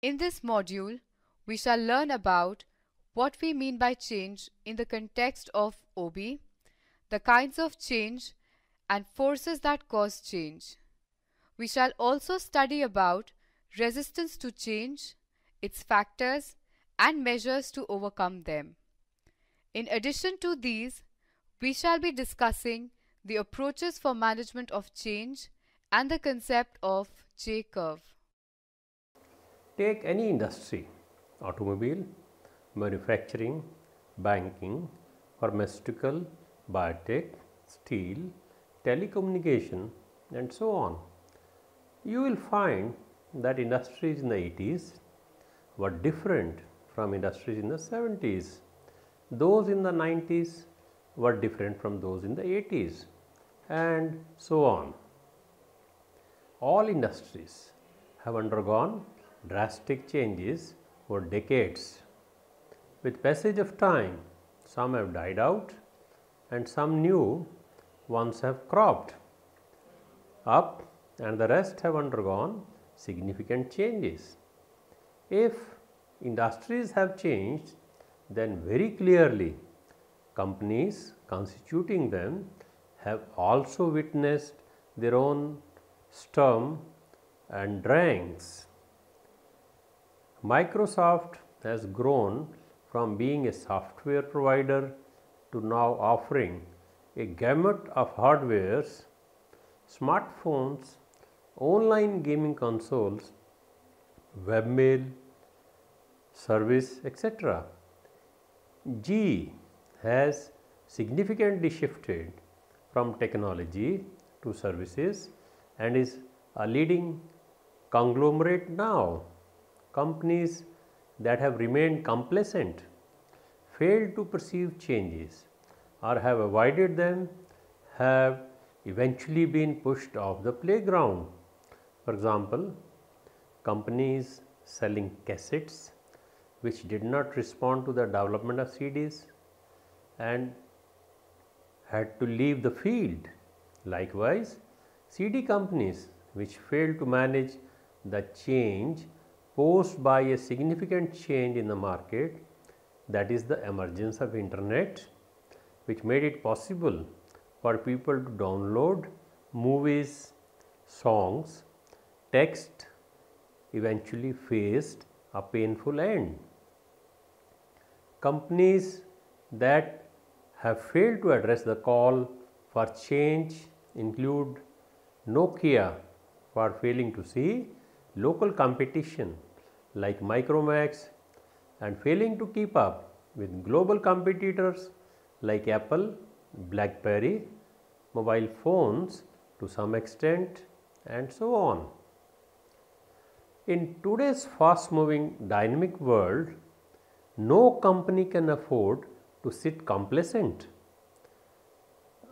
In this module, we shall learn about what we mean by change in the context of OB, the kinds of change and forces that cause change. We shall also study about resistance to change, its factors, and measures to overcome them. In addition to these, we shall be discussing the approaches for management of change and the concept of J-curve. Take any industry, automobile, manufacturing, banking, pharmaceutical, biotech, steel, telecommunication, and so on. You will find that industries in the 80s were different from industries in the 70s. Those in the 90s were different from those in the 80s, and so on. All industries have undergone drastic changes over decades. With passage of time, some have died out and some new ones have cropped up, and the rest have undergone significant changes. If industries have changed, then very clearly companies constituting them have also witnessed their own storm and dranks. Microsoft has grown from being a software provider to now offering a gamut of hardwares, smartphones, online gaming consoles, webmail, service, etc. GE has significantly shifted from technology to services and is a leading conglomerate now. Companies that have remained complacent, failed to perceive changes, or have avoided them have eventually been pushed off the playground. For example, companies selling cassettes which did not respond to the development of CDs and had to leave the field. Likewise, CD companies which failed to manage the change posed by a significant change in the market, that is the emergence of internet, which made it possible for people to download movies, songs, text, eventually faced a painful end. Companies that have failed to address the call for change include Nokia for failing to see local competition like Micromax and failing to keep up with global competitors like Apple, BlackBerry, mobile phones to some extent, and so on. In today's fast moving dynamic world, no company can afford to sit complacent.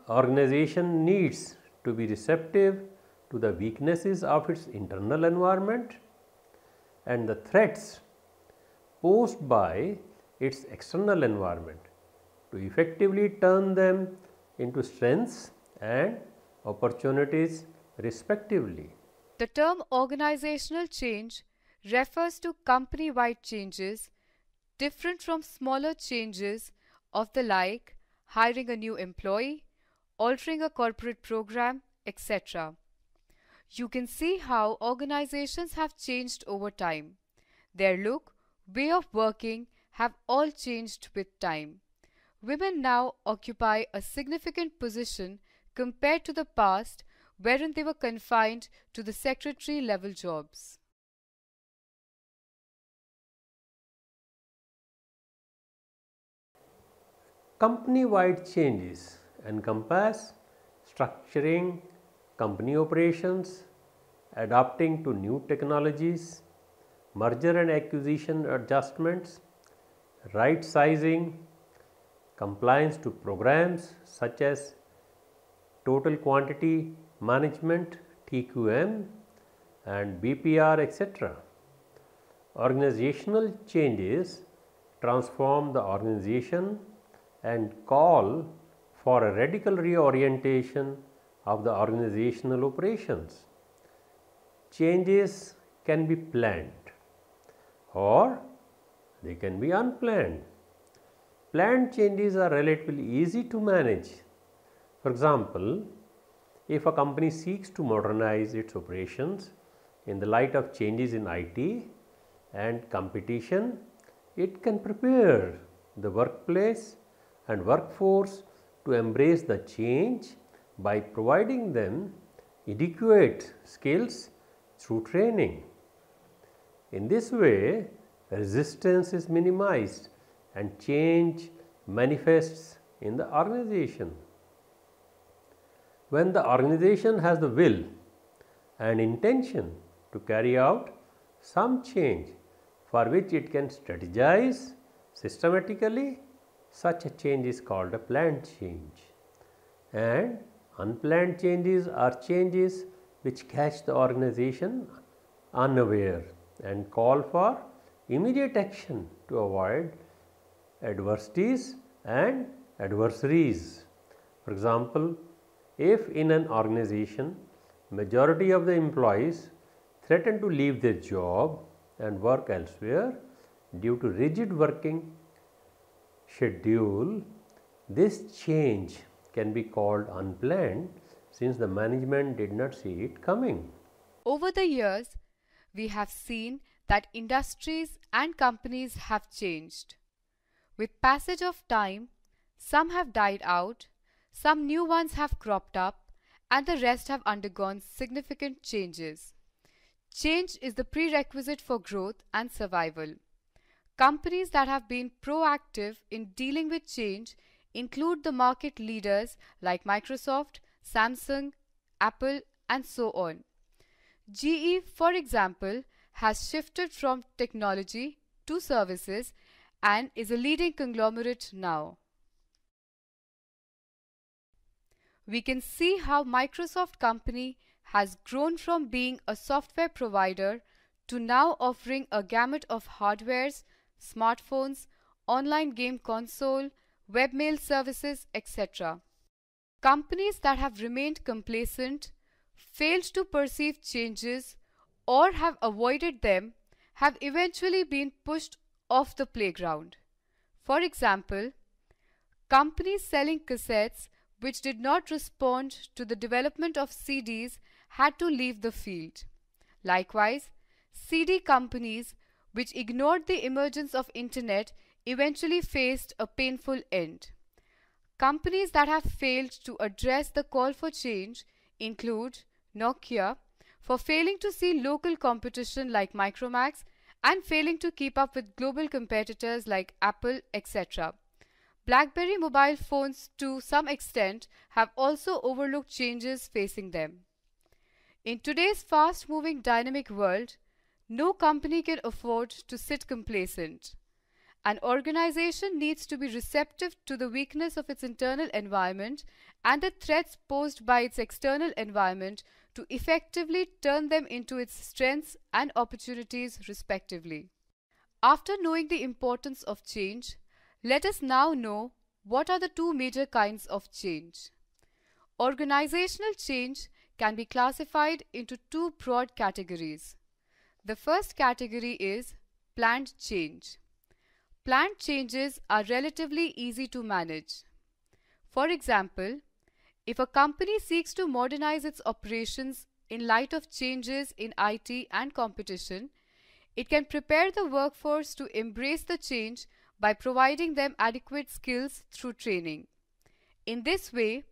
Organization needs to be receptive to the weaknesses of its internal environment and the threats posed by its external environment to effectively turn them into strengths and opportunities respectively. The term organizational change refers to company-wide changes different from smaller changes of the like hiring a new employee, altering a corporate program, etc. You can see how organizations have changed over time. Their look, way of working have all changed with time. Women now occupy a significant position compared to the past wherein they were confined to the secretary level jobs. Company-wide changes encompass structuring company operations, adapting to new technologies, merger and acquisition adjustments, right sizing, compliance to programs such as total quantity management TQM and BPR, etc. Organizational changes transform the organization and call for a radical reorientation of the organizational operations. Changes can be planned, or they can be unplanned. Planned changes are relatively easy to manage. For example, if a company seeks to modernize its operations in the light of changes in IT and competition, it can prepare the workplace and workforce to embrace the change by providing them adequate skills through training. In this way, resistance is minimized and change manifests in the organization. When the organization has the will and intention to carry out some change for which it can strategize systematically, such a change is called a planned change. And unplanned changes are changes which catch the organization unaware and call for immediate action to avoid adversities and adversaries. For example, if in an organization majority of the employees threaten to leave their job and work elsewhere due to rigid working schedule, this change can be called unplanned since the management did not see it coming. Over the years, we have seen that industries and companies have changed. With passage of time, some have died out, some new ones have cropped up, and the rest have undergone significant changes. Change is the prerequisite for growth and survival. Companies that have been proactive in dealing with change include the market leaders like Microsoft, Samsung, Apple, and so on. GE, for example, has shifted from technology to services and is a leading conglomerate now. We can see how Microsoft company has grown from being a software provider to now offering a gamut of hardwares, smartphones, online game console, webmail services, etc. Companies that have remained complacent, failed to perceive changes, or have avoided them have eventually been pushed off the playground. For example, companies selling cassettes which did not respond to the development of CDs had to leave the field. Likewise, CD companies which ignored the emergence of internet eventually faced a painful end. Companies that have failed to address the call for change include Nokia for failing to see local competition like Micromax and failing to keep up with global competitors like Apple, etc. BlackBerry mobile phones to some extent have also overlooked changes facing them. In today's fast-moving dynamic world, no company can afford to sit complacent. An organization needs to be receptive to the weakness of its internal environment and the threats posed by its external environment to effectively turn them into its strengths and opportunities respectively. After knowing the importance of change, let us now know what are the two major kinds of change. Organizational change can be classified into two broad categories. The first category is planned change. Planned changes are relatively easy to manage. For example, if a company seeks to modernize its operations in light of changes in IT and competition, it can prepare the workforce to embrace the change by providing them adequate skills through training. In this way,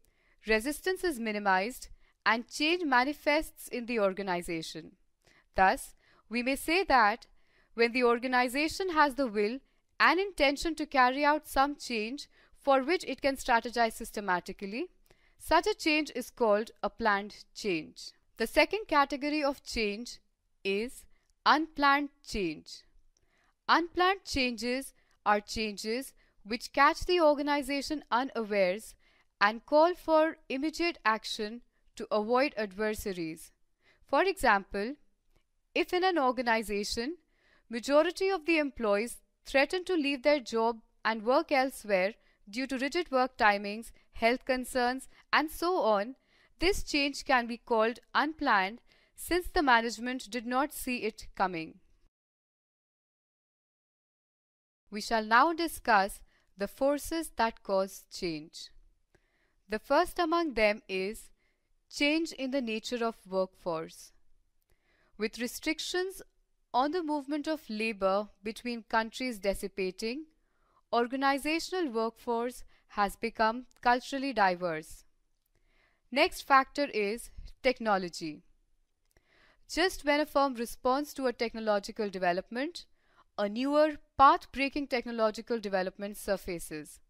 resistance is minimized and change manifests in the organization. Thus, we may say that when the organization has the will and intention to carry out some change for which it can strategize systematically, such a change is called a planned change. The second category of change is unplanned change. Unplanned changes are changes which catch the organization unawares and call for immediate action to avoid adversaries. For example, if in an organization, majority of the employees threaten to leave their job and work elsewhere due to rigid work timings, health concerns, and so on, this change can be called unplanned since the management did not see it coming. we shall now discuss the forces that cause change. The first among them is change in the nature of workforce. With restrictions on the movement of labor between countries dissipating, organizational workforce has become culturally diverse. Next factor is technology. Just when a firm responds to a technological development, a newer, path-breaking technological development surfaces.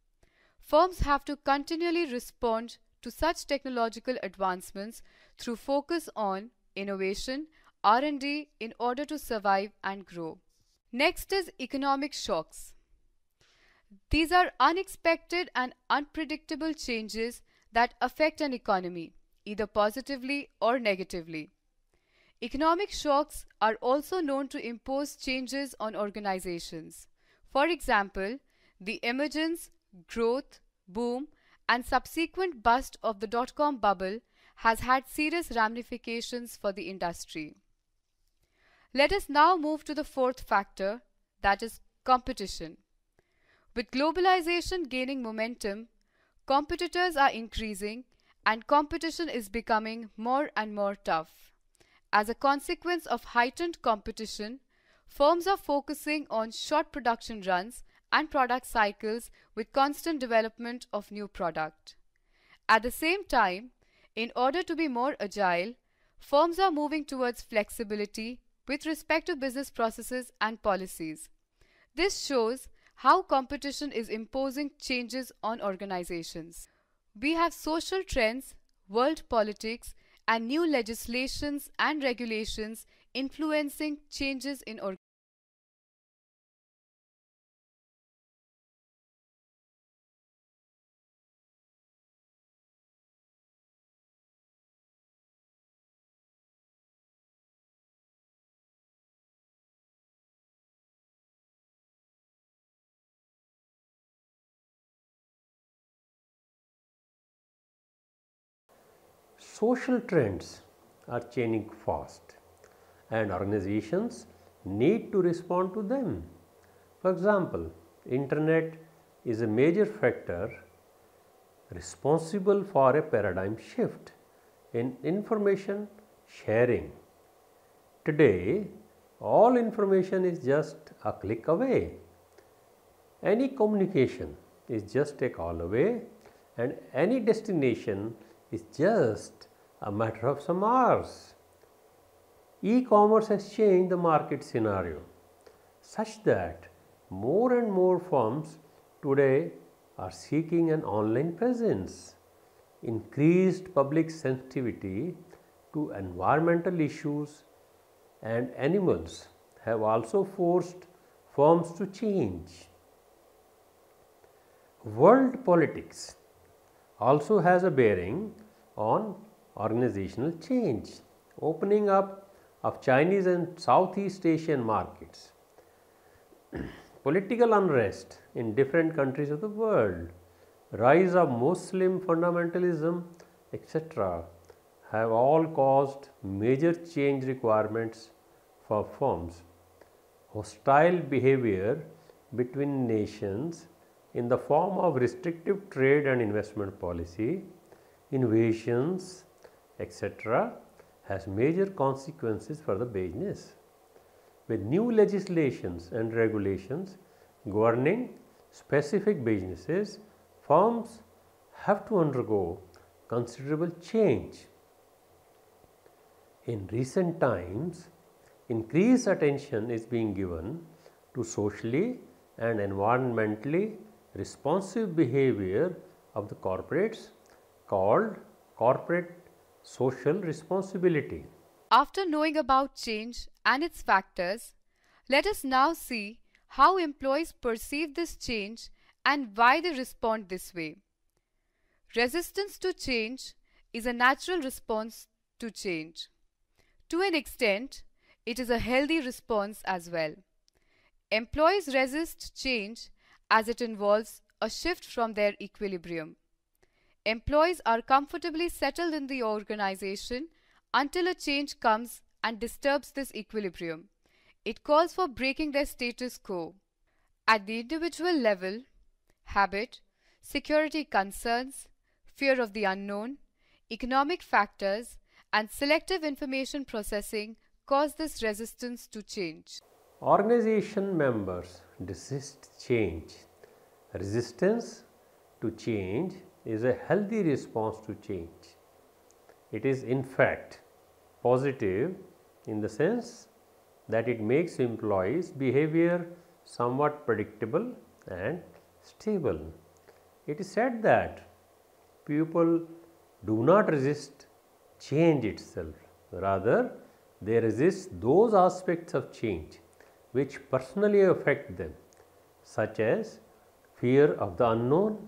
Firms have to continually respond to such technological advancements through focus on innovation, R&D in order to survive and grow. Next is economic shocks. These are unexpected and unpredictable changes that affect an economy, either positively or negatively. Economic shocks are also known to impose changes on organizations. For example, the emergence, growth, boom, and subsequent bust of the dot-com bubble has had serious ramifications for the industry. Let us now move to the fourth factor, that is competition. With globalization gaining momentum, competitors are increasing and competition is becoming more and more tough. As a consequence of heightened competition, firms are focusing on short production runs and product cycles with constant development of new product. At the same time, in order to be more agile, firms are moving towards flexibility with respect to business processes and policies. This shows how competition is imposing changes on organizations. We have social trends, world politics, and new legislations and regulations influencing changes in organizations. Social trends are changing fast and organizations need to respond to them. For example, internet is a major factor responsible for a paradigm shift in information sharing. Today, all information is just a click away. Any communication is just a call away and any destination is just a matter of some hours. E-commerce has changed the market scenario such that more and more firms today are seeking an online presence. Increased public sensitivity to environmental issues and animals have also forced firms to change. World politics also has a bearing on organizational change. Opening up of Chinese and Southeast Asian markets, political unrest in different countries of the world, rise of Muslim fundamentalism, etc. have all caused major change requirements for firms. Hostile behavior between nations in the form of restrictive trade and investment policy, invasions, etc. has major consequences for the business. With new legislations and regulations governing specific businesses, firms have to undergo considerable change. In recent times, increased attention is being given to socially and environmentally responsive behavior of the corporates called corporate social responsibility. After knowing about change and its factors, let us now see how employees perceive this change and why they respond this way. Resistance to change is a natural response to change. To an extent, it is a healthy response as well. Employees resist change as it involves a shift from their equilibrium. Employees are comfortably settled in the organization until a change comes and disturbs this equilibrium. It calls for breaking their status quo. At the individual level, habit, security concerns, fear of the unknown, economic factors, and selective information processing cause this resistance to change. Organization members resist change. Resistance to change is a healthy response to change. It is in fact positive in the sense that it makes employees' behavior somewhat predictable and stable. It is said that people do not resist change itself, rather they resist those aspects of change which personally affect them, such as fear of the unknown,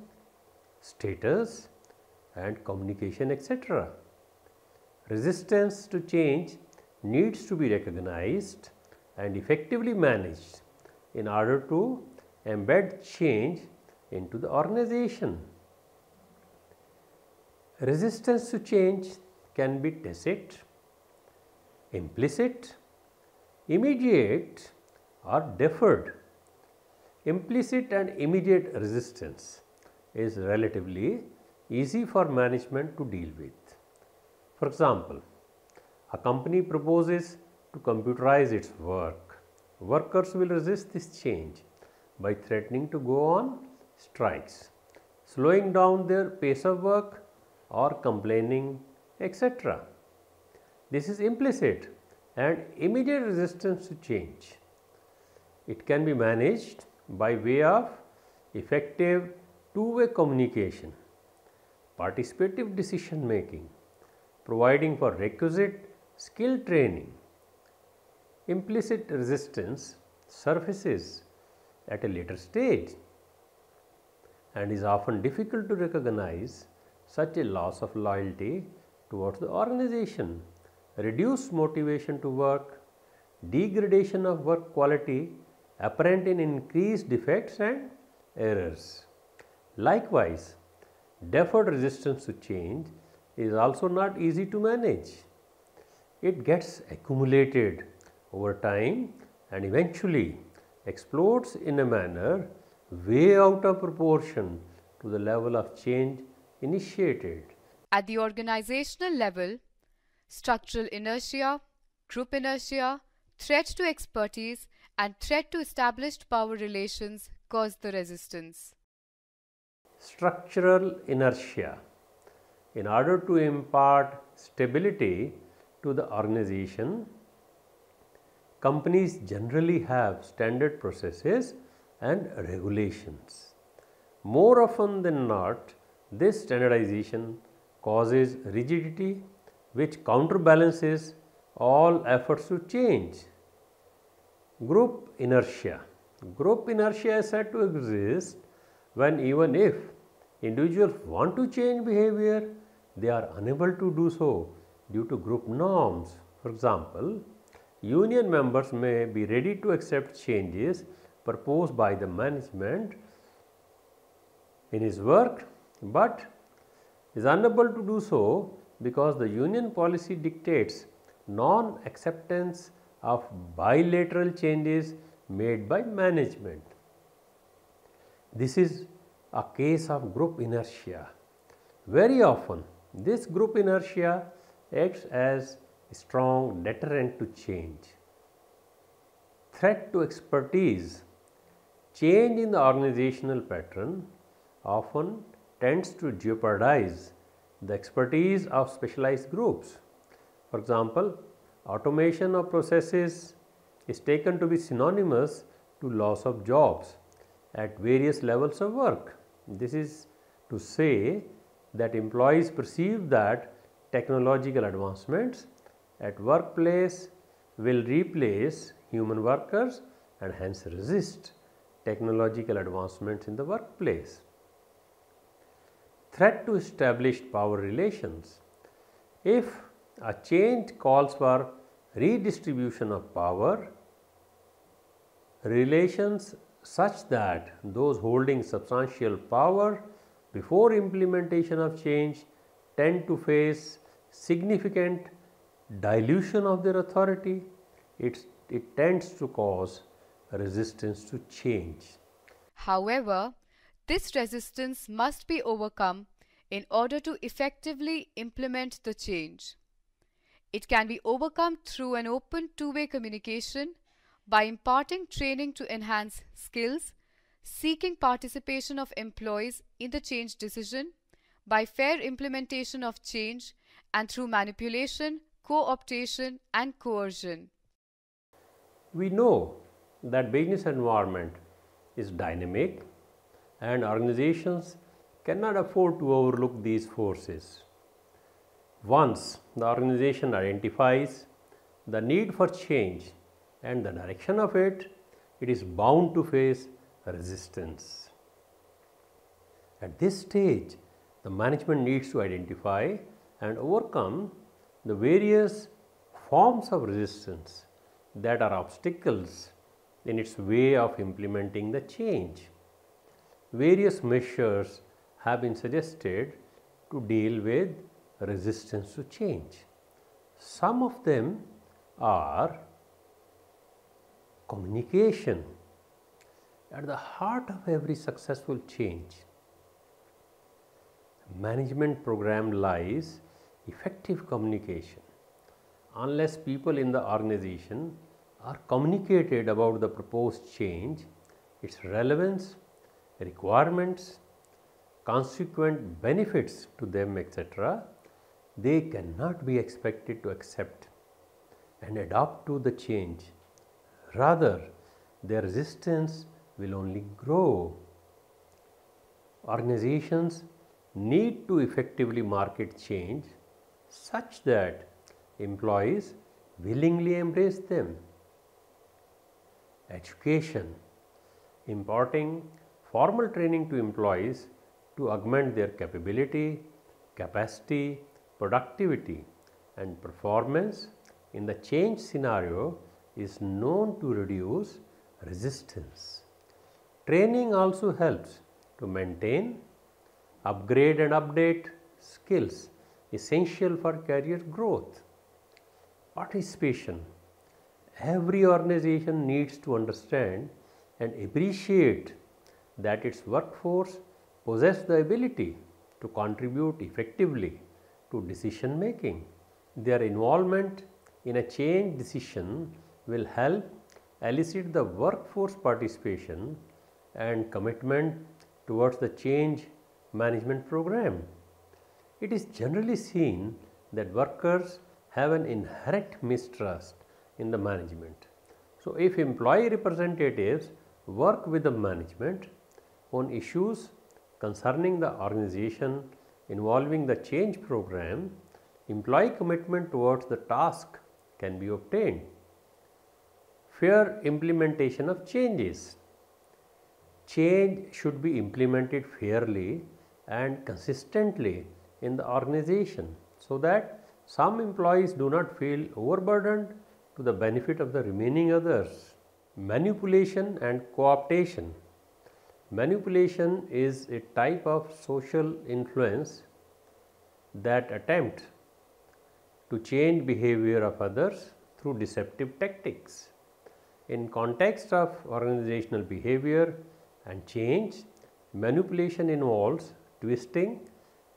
status and communication, etc. Resistance to change needs to be recognized and effectively managed in order to embed change into the organization. Resistance to change can be tacit, implicit, immediate or deferred. Implicit and immediate resistance is relatively easy for management to deal with. For example, a company proposes to computerize its work. Workers will resist this change by threatening to go on strikes, slowing down their pace of work or complaining, etc. This is implicit and immediate resistance to change. It can be managed by way of effective two-way communication, participative decision making, providing for requisite skill training. Implicit resistance surfaces at a later stage and is often difficult to recognize. Such a loss of loyalty towards the organization, reduced motivation to work, degradation of work quality apparent in increased defects and errors. Likewise, deferred resistance to change is also not easy to manage. It gets accumulated over time and eventually explodes in a manner way out of proportion to the level of change initiated. At the organizational level, structural inertia, group inertia, threat to expertise, and threat to established power relations cause the resistance. Structural inertia. In order to impart stability to the organization, companies generally have standard processes and regulations. More often than not, this standardization causes rigidity which counterbalances all efforts to change. Group inertia. Group inertia is said to exist when even if individuals want to change behavior, they are unable to do so due to group norms. For example, union members may be ready to accept changes proposed by the management in his work, but is unable to do so because the union policy dictates non-acceptance of bilateral changes made by management. This is a case of group inertia. Very often, this group inertia acts as a strong deterrent to change. Threat to expertise. Change in the organizational pattern often tends to jeopardize the expertise of specialized groups. For example, automation of processes is taken to be synonymous to loss of jobs at various levels of work. This is to say that employees perceive that technological advancements at workplace will replace human workers and hence resist technological advancements in the workplace. Threat to established power relations. If a change calls for redistribution of power, relations such that those holding substantial power before implementation of change tend to face significant dilution of their authority, it tends to cause resistance to change. However, this resistance must be overcome in order to effectively implement the change. It can be overcome through an open two-way communication, by imparting training to enhance skills, seeking participation of employees in the change decision, by fair implementation of change, and through manipulation, co-optation, and coercion. We know that business environment is dynamic and organizations cannot afford to overlook these forces. Once the organization identifies the need for change and the direction of it, it is bound to face resistance. At this stage, the management needs to identify and overcome the various forms of resistance that are obstacles in its way of implementing the change. Various measures have been suggested to deal with resistance to change. Some of them are communication. At the heart of every successful change management program lies effective communication. Unless people in the organization are communicated about the proposed change, its relevance, requirements, consequent benefits to them, etc., they cannot be expected to accept and adapt to the change. Rather, their resistance will only grow. Organizations need to effectively market change such that employees willingly embrace them. Education, imparting formal training to employees to augment their capability, capacity, productivity, and performance in the change scenario is known to reduce resistance. Training also helps to maintain, upgrade and update skills essential for career growth. Participation. Every organization needs to understand and appreciate that its workforce possess the ability to contribute effectively to decision making. Their involvement in a change decision will help elicit the workforce participation and commitment towards the change management program. It is generally seen that workers have an inherent mistrust in the management. So, if employee representatives work with the management on issues concerning the organization involving the change program, employee commitment towards the task can be obtained. Fair implementation of changes. Change should be implemented fairly and consistently in the organization so that some employees do not feel overburdened to the benefit of the remaining others. Manipulation and co-optation. Manipulation is a type of social influence that attempts to change behavior of others through deceptive tactics. In context of organizational behavior and change, manipulation involves twisting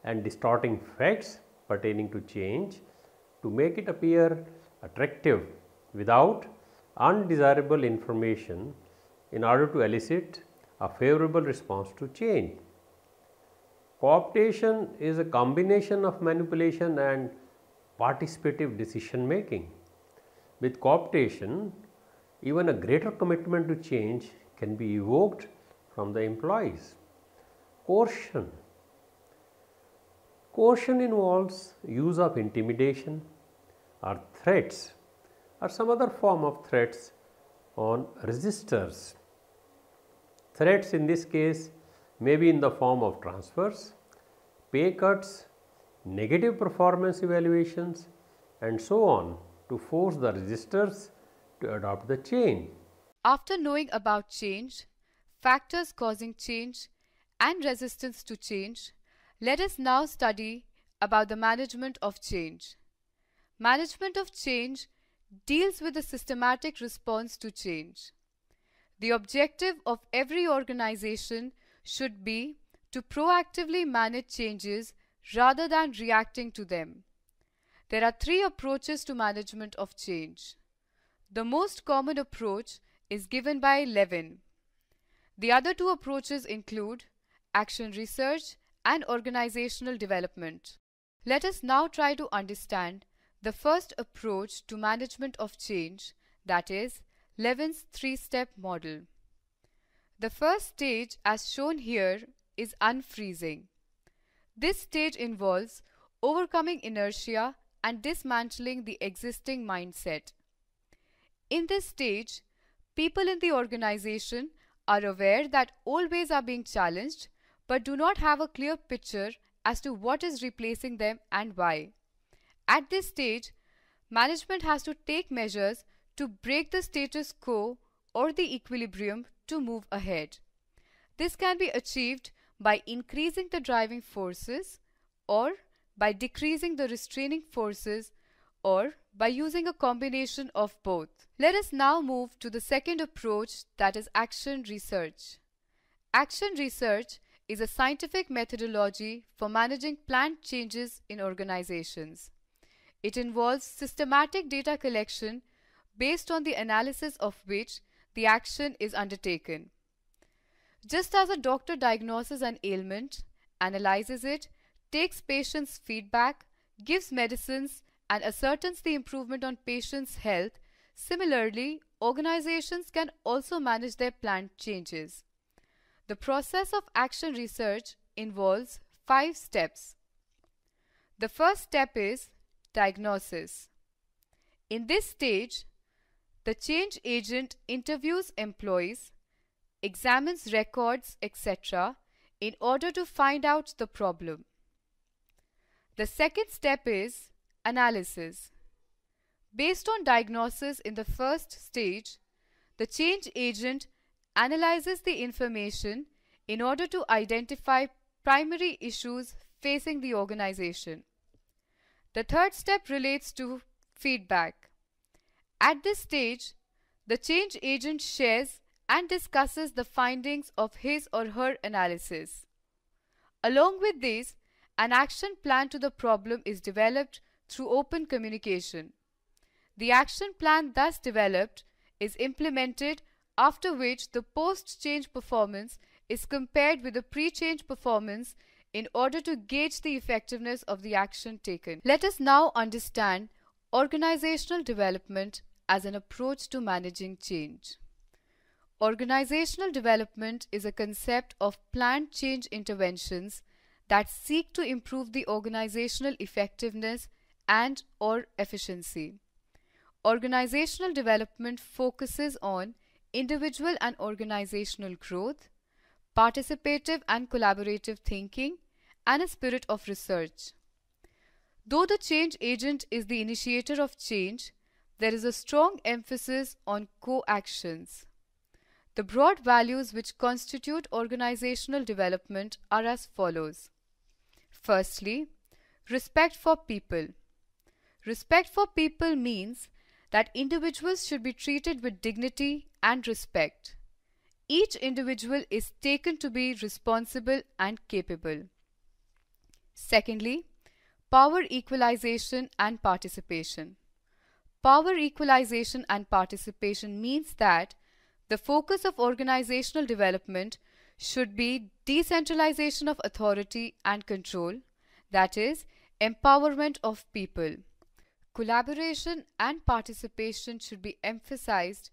and distorting facts pertaining to change to make it appear attractive without undesirable information in order to elicit a favorable response to change. Co-optation is a combination of manipulation and participative decision making. With co-optation, even a greater commitment to change can be evoked from the employees. Coercion. Coercion involves use of intimidation or threats or some other form of threats on resistors. Threats in this case may be in the form of transfers, pay cuts, negative performance evaluations, and so on to force the resistors to adopt the change. After knowing about change, factors causing change, and resistance to change, let us now study about the management of change. Management of change deals with the systematic response to change. The objective of every organization should be to proactively manage changes rather than reacting to them. There are three approaches to management of change. The most common approach is given by Levin. The other two approaches include action research and organizational development. Let us now try to understand the first approach to management of change, that is, Levin's three-step model. The first stage, as shown here, is unfreezing. This stage involves overcoming inertia and dismantling the existing mindset. In this stage, people in the organization are aware that old ways are being challenged but do not have a clear picture as to what is replacing them and why. At this stage, management has to take measures to break the status quo or the equilibrium to move ahead. This can be achieved by increasing the driving forces, or by decreasing the restraining forces, or by using a combination of both. Let us now move to the second approach, that is action research. Action research is a scientific methodology for managing planned changes in organizations. It involves systematic data collection based on the analysis of which the action is undertaken. Just as a doctor diagnoses an ailment, analyzes it, takes patients' feedback, gives medicines, and ascertains the improvement on patients' health, similarly, organizations can also manage their planned changes. The process of action research involves 5 steps. The first step is diagnosis. In this stage, the change agent interviews employees, examines records, etc., in order to find out the problem. The second step is analysis. Based on diagnosis in the first stage, the change agent analyzes the information in order to identify primary issues facing the organization. The third step relates to feedback. At this stage, the change agent shares and discusses the findings of his or her analysis. Along with this, an action plan to the problem is developed through open communication. The action plan thus developed is implemented, after which the post-change performance is compared with the pre-change performance in order to gauge the effectiveness of the action taken. Let us now understand organizational development as an approach to managing change. Organizational development is a concept of planned change interventions that seek to improve the organizational effectiveness and/or efficiency. Organizational development focuses on individual and organizational growth, participative and collaborative thinking, and a spirit of research. Though the change agent is the initiator of change, there is a strong emphasis on co-actions. The broad values which constitute organizational development are as follows. Firstly, respect for people. Respect for people means that individuals should be treated with dignity and respect. Each individual is taken to be responsible and capable. Secondly, power equalization and participation. Power equalization and participation means that the focus of organizational development should be decentralization of authority and control, that is, empowerment of people. Collaboration and participation should be emphasized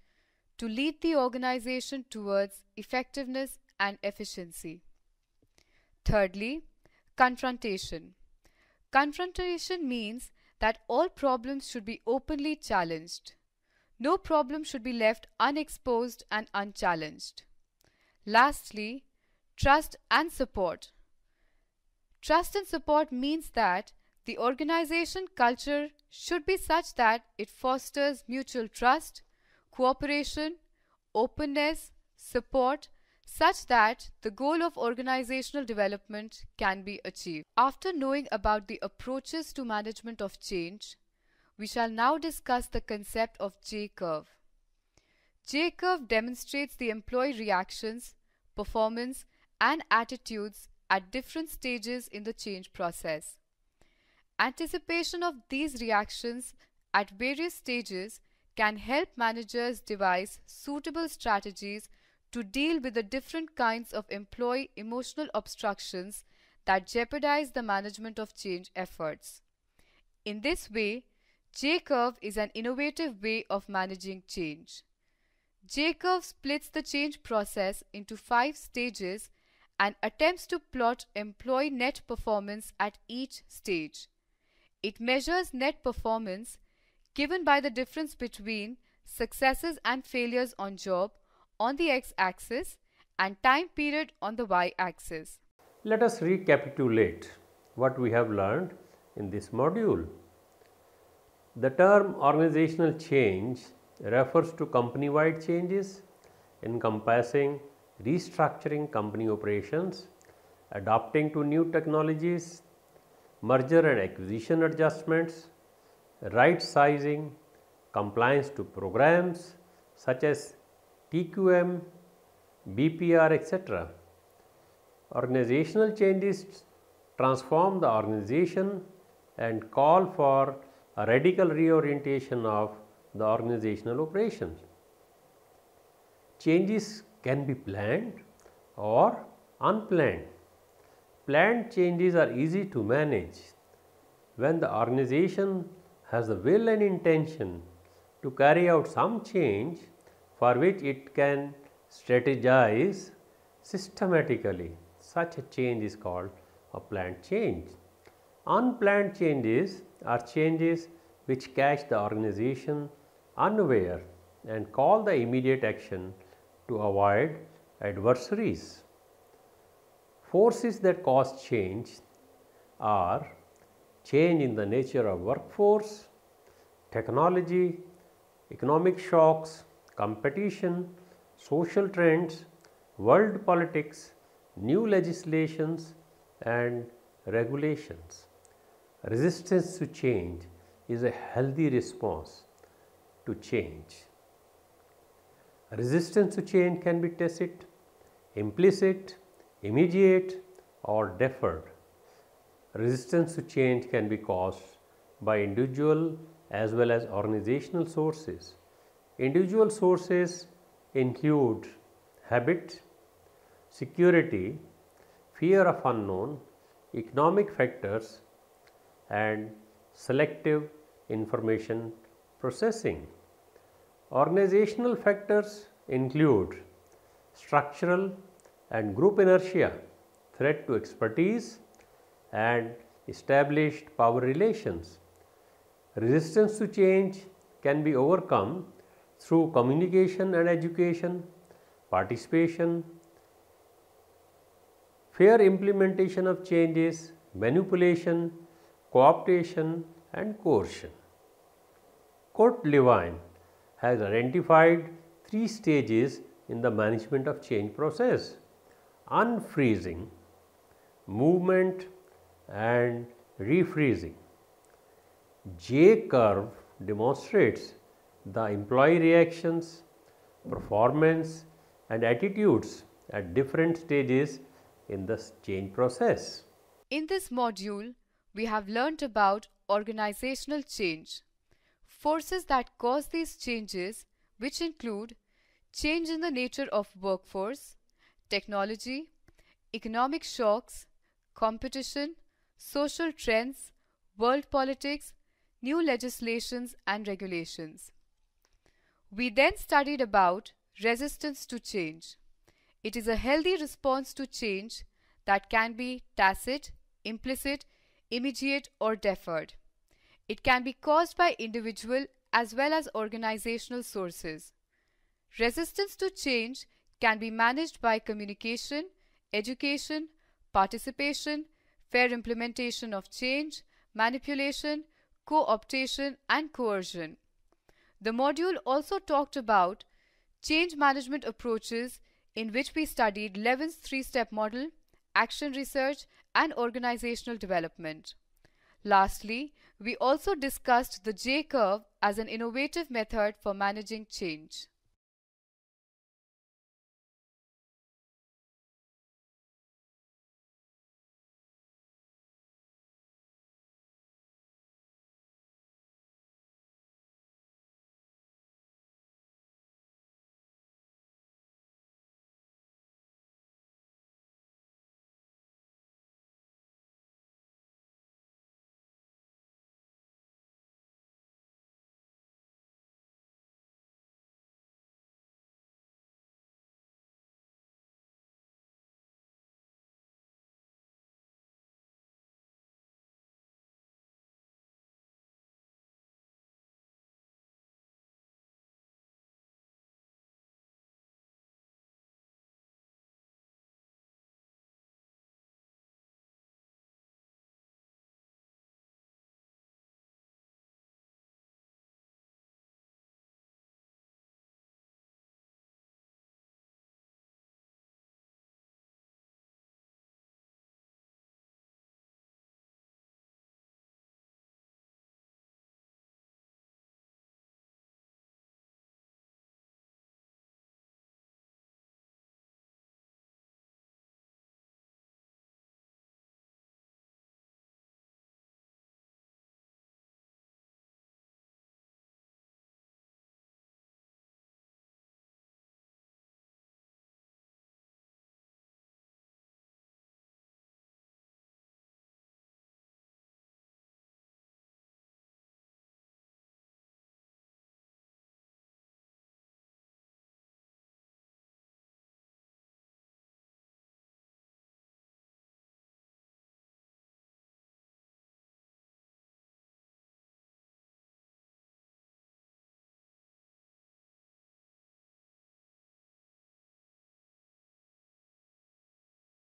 to lead the organization towards effectiveness and efficiency. Thirdly, confrontation. Confrontation means that all problems should be openly challenged. No problem should be left unexposed and unchallenged. Lastly, trust and support. Trust and support means that the organization culture should be such that it fosters mutual trust, cooperation, openness, support, such that the goal of organizational development can be achieved. After knowing about the approaches to management of change, we shall now discuss the concept of J-curve. J-curve demonstrates the employee reactions, performance, and attitudes at different stages in the change process. Anticipation of these reactions at various stages can help managers devise suitable strategies to deal with the different kinds of employee emotional obstructions that jeopardize the management of change efforts. In this way, J-curve is an innovative way of managing change. J-curve splits the change process into 5 stages and attempts to plot employee net performance at each stage. It measures net performance given by the difference between successes and failures on job on the x-axis and time period on the y-axis. Let us recapitulate what we have learned in this module. The term organizational change refers to company-wide changes encompassing restructuring company operations, adapting to new technologies, merger and acquisition adjustments, right sizing, compliance to programs such as TQM, BPR, etc. Organizational changes transform the organization and call for a radical reorientation of the organizational operations. Changes can be planned or unplanned. Planned changes are easy to manage when the organization has the will and intention to carry out some change for which it can strategize systematically. Such a change is called a planned change. Unplanned changes are changes which catch the organization unaware and call the immediate action to avoid adversaries. Forces that cause change are change in the nature of workforce, technology, economic shocks, competition, social trends, world politics, new legislations and regulations. Resistance to change is a healthy response to change. Resistance to change can be tacit, implicit, immediate or deferred. Resistance to change can be caused by individual as well as organizational sources. Individual sources include habit, security, fear of unknown, economic factors and selective information processing. Organizational factors include structural and group inertia, threat to expertise and established power relations. Resistance to change can be overcome through communication and education, participation, fair implementation of changes, manipulation, co-optation and coercion. Kurt Lewin has identified 3 stages in the management of change process: unfreezing, movement and refreezing. J-curve demonstrates the employee reactions, performance and attitudes at different stages in the change process. In this module, we have learnt about organizational change, forces that cause these changes, which include change in the nature of workforce, technology, economic shocks, competition, social trends, world politics, new legislations and regulations. We then studied about resistance to change. It is a healthy response to change that can be tacit, implicit, immediate or deferred. It can be caused by individual as well as organizational sources. Resistance to change can be managed by communication, education, participation, fair implementation of change, manipulation, co-optation and coercion. The module also talked about change management approaches, in which we studied Levin's 3-step model, action research and organizational development. Lastly, we also discussed the J-curve as an innovative method for managing change.